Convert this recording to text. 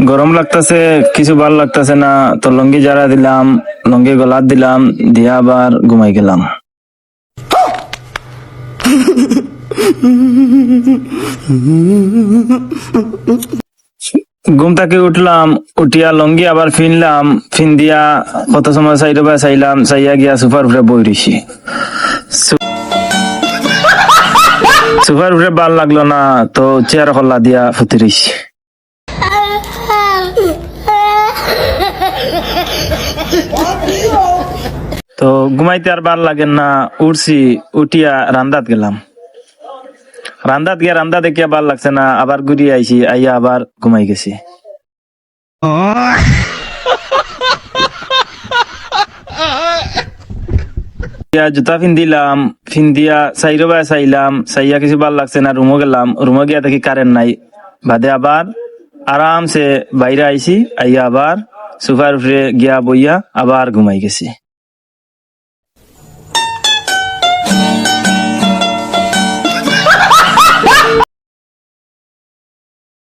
গরম লাগতেছে, কিছু ভাল লাগতেছে না, তো লঙ্গি জারা দিলাম, লঙ্গি গলাত দিলাম, দিয়া আবার ঘুমাই গেলাম। ঘুম থেকে উঠলাম, উঠিয়া লঙ্গি আবার ফিনলাম, ফিন দিয়া কত সময় সাইড বা চাইলাম, চাইয়া গিয়া সুপার উপরে বই রইছি। সুপার উপরে ভাল লাগলো না, তো চেয়ার খোলা দিয়া ফুটি রইছি। তো ঘুমাইতে আর ভাল লাগে না, উঠছি, উঠিয়া রান্দাত গেলাম। রান্দাত গিয়া রান্দা দেখিয়া ভাল লাগছে না, আবার ঘুরিয়ে আইছি, আইয়া আবার ঘুমাই গেছি। জুতা ফিন্দিলাম, ফিন্দিয়া সাইরো বাই চাইলাম, চাইয়া কিছু ভাল লাগছে না, রুমো গেলাম, রুমো গিয়া দেখি কারেন্ট নাই, বাদে আবার আরামসে বাইরে আইছি, আইয়া আবার সোফার উপরে গিয়া বইয়া আবার ঘুমাই গেছি।